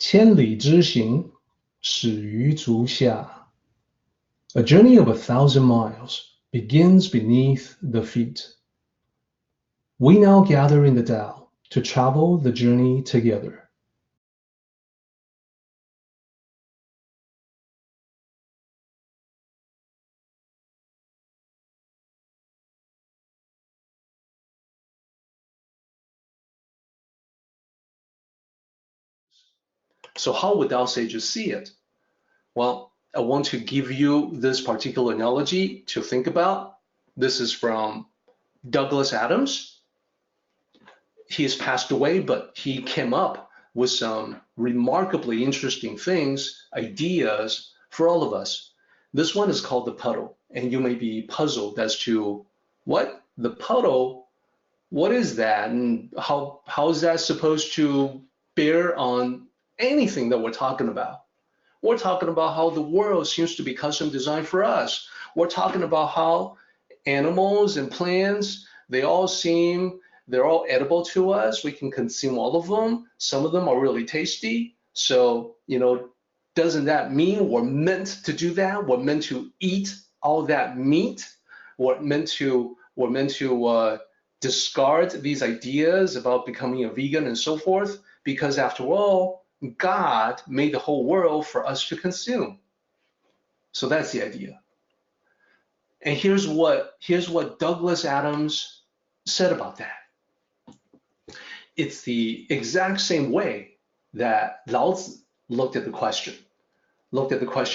千里之行，始于足下。A journey of 1,000 miles begins beneath the feet. We now gather in the Tao to travel the journey together. So how would Tao sages see it? Well, I want to give you this particular analogy to think about. This is from Douglas Adams. He has passed away, but he came up with some remarkably interesting things, ideas for all of us. This one is called the puddle, and you may be puzzled as to what the puddle, what is that, and how is that supposed to bear on anything that we're talking about? We're talking about how the world seems to be custom designed for us. We're talking about how animals and plants, they're all edible to us. We can consume all of them. Some of them are really tasty. So, doesn't that mean we're meant to do that? We're meant to eat all that meat. We're meant to discard these ideas about becoming a vegan and so forth, because after all, God made the whole world for us to consume. So that's the idea. And here's what Douglas Adams said about that. It's the exact same way that Lao Tzu looked at the question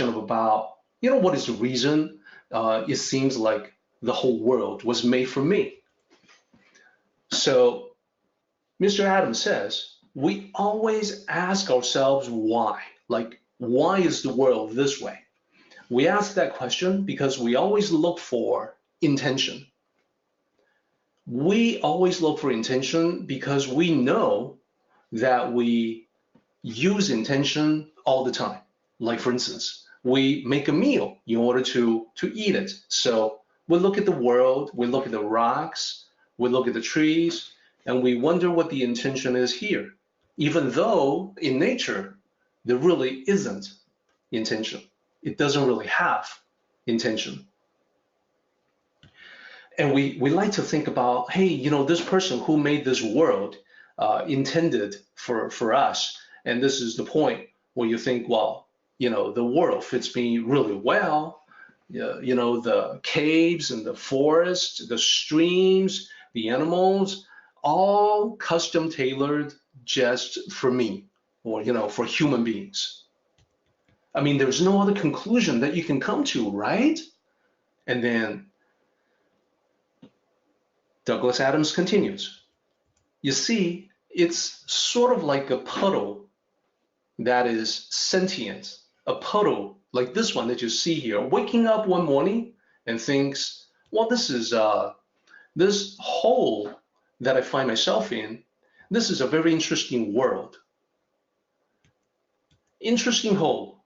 of about, what is the reason it seems like the whole world was made for me? So Mr. Adams says, we always ask ourselves why. Like, why is the world this way? We ask that question because we always look for intention. We always look for intention because we know that we use intention all the time. Like, for instance, we make a meal in order to eat it. So we look at the world, we look at the rocks, we look at the trees, and we wonder what the intention is here, even though in nature, there really isn't intention. It doesn't really have intention. And we like to think about, hey, this person who made this world intended for us. And this is the point where you think, well, the world fits me really well. The caves and the forests, the streams, the animals, all custom tailored just for me, or for human beings. I mean, there's no other conclusion that you can come to, right? And then Douglas Adams continues. You see, it's sort of like a puddle that is sentient, a puddle like this one that you see here, waking up one morning and thinks, well, this hole that I find myself in, this is a very interesting world. Interesting hole.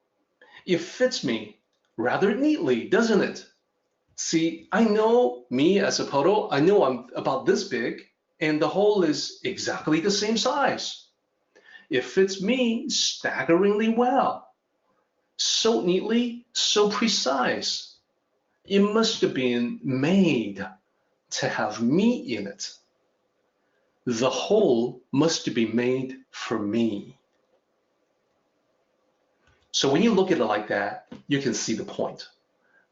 It fits me rather neatly, doesn't it? See, I know me as a puddle, I know I'm about this big, and the hole is exactly the same size. It fits me staggeringly well. So neatly, so precise. It must have been made to have me in it. The hole must be made for me. So when you look at it like that, you can see the point.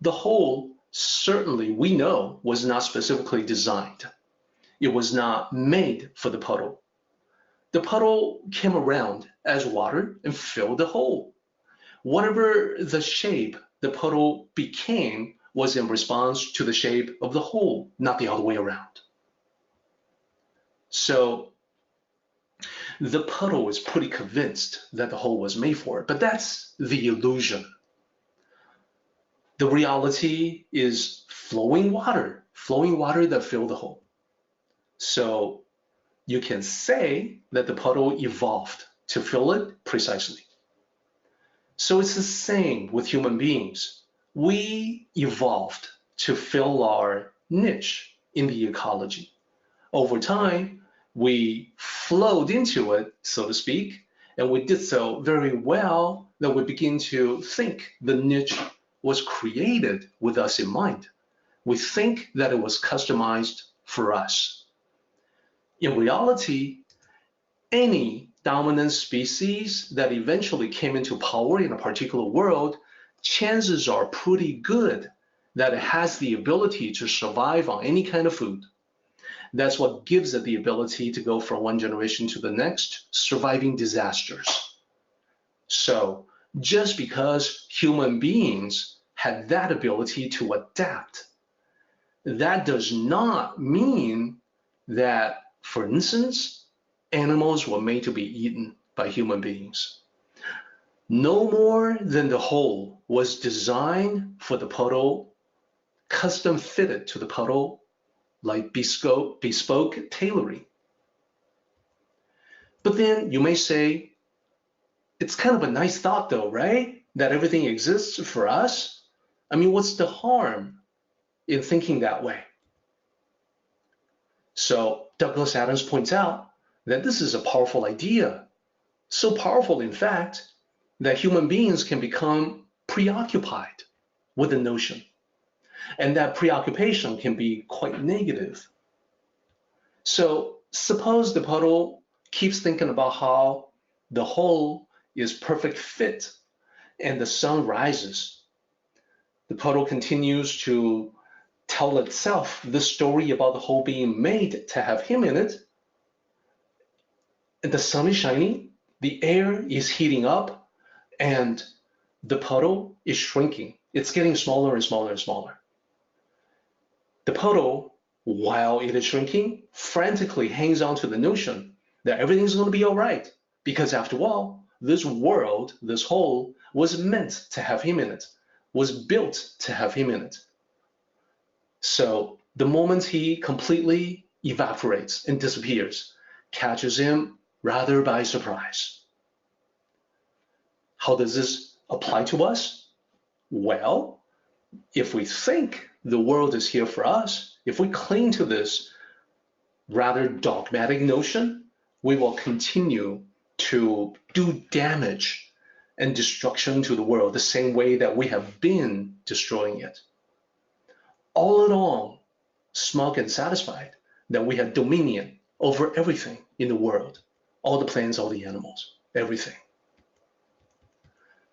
The hole, certainly we know, was not specifically designed. It was not made for the puddle. The puddle came around as water and filled the hole. Whatever the shape the puddle became was in response to the shape of the hole, not the other way around. So the puddle is pretty convinced that the hole was made for it, but that's the illusion. The reality is flowing water that filled the hole. So you can say that the puddle evolved to fill it precisely. So it's the same with human beings. We evolved to fill our niche in the ecology. Over time, we flowed into it, so to speak, And we did so very well that we begin to think the niche was created with us in mind. We think that it was customized for us. In reality, any dominant species that eventually came into power in a particular world, chances are pretty good that it has the ability to survive on any kind of food. That's what gives it the ability to go from one generation to the next, surviving disasters. So just because human beings had that ability to adapt, that does not mean that, for instance, animals were made to be eaten by human beings. No more than the whole was designed for the puddle, custom fitted to the puddle, like bespoke tailoring. But then you may say, it's kind of a nice thought though, right? That everything exists for us. I mean, what's the harm in thinking that way? So Douglas Adams points out that this is a powerful idea. So powerful, in fact, that human beings can become preoccupied with the notion. And that preoccupation can be quite negative. So suppose the puddle keeps thinking about how the whole is perfect fit and the sun rises. The puddle continues to tell itself the story about the whole being made to have him in it. And the sun is shining, the air is heating up, and the puddle is shrinking. It's getting smaller and smaller and smaller. The puddle, while it is shrinking, frantically hangs on to the notion that everything's going to be all right, because after all, this world, this whole, was meant to have him in it, was built to have him in it. So the moment he completely evaporates and disappears, catches him rather by surprise. How does this apply to us? Well, if we think the world is here for us, if we cling to this rather dogmatic notion, we will continue to do damage and destruction to the world the same way that we have been destroying it. All along, smug and satisfied that we have dominion over everything in the world, all the plants, all the animals, everything.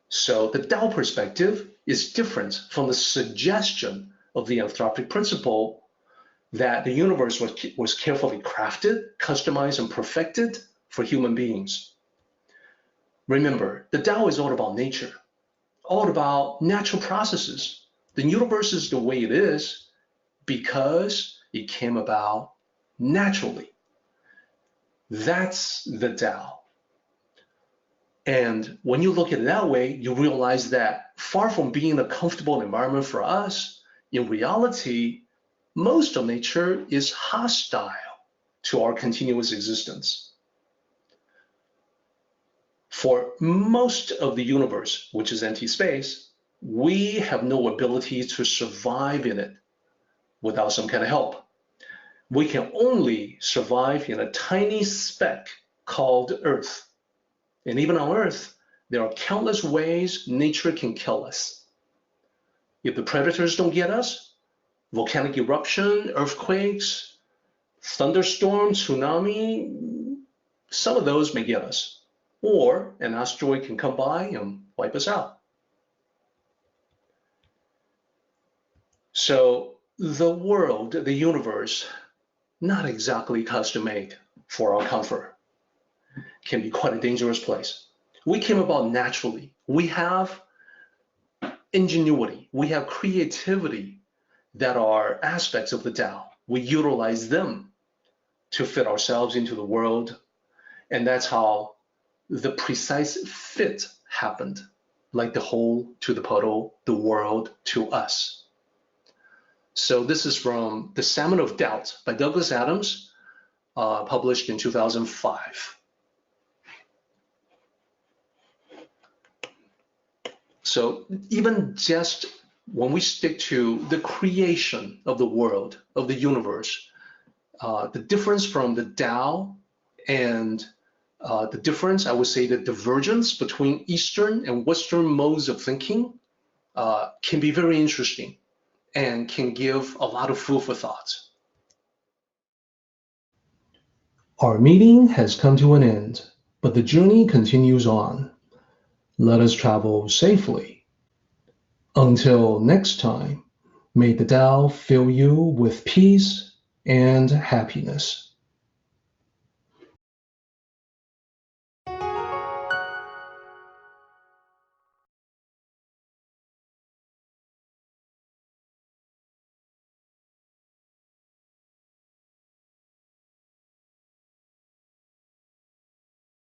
So the Tao perspective is different from the suggestion of the anthropic principle that the universe was carefully crafted, customized, and perfected for human beings. Remember, the Tao is all about nature, all about natural processes. The universe is the way it is because it came about naturally. That's the Tao. And when you look at it that way, you realize that far from being a comfortable environment for us, in reality, most of nature is hostile to our continuous existence. For most of the universe, which is empty space, we have no ability to survive in it without some kind of help. We can only survive in a tiny speck called Earth. And even on Earth, there are countless ways nature can kill us. If the predators don't get us, volcanic eruption, earthquakes, thunderstorms, tsunami, some of those may get us. Or an asteroid can come by and wipe us out. So the world, the universe, not exactly custom-made for our comfort, can be quite a dangerous place. We came about naturally. We have ingenuity. We have creativity that are aspects of the Tao. We utilize them to fit ourselves into the world. And that's how the precise fit happened, like the whole to the puddle, the world to us. So this is from The Salmon of Doubt by Douglas Adams, published in 2005. So even just when we stick to the creation of the world, of the universe, the difference from the Tao and the difference, I would say the divergence between Eastern and Western modes of thinking can be very interesting and can give a lot of food for thought. Our meeting has come to an end, but the journey continues on. Let us travel safely. Until next time, may the Tao fill you with peace and happiness.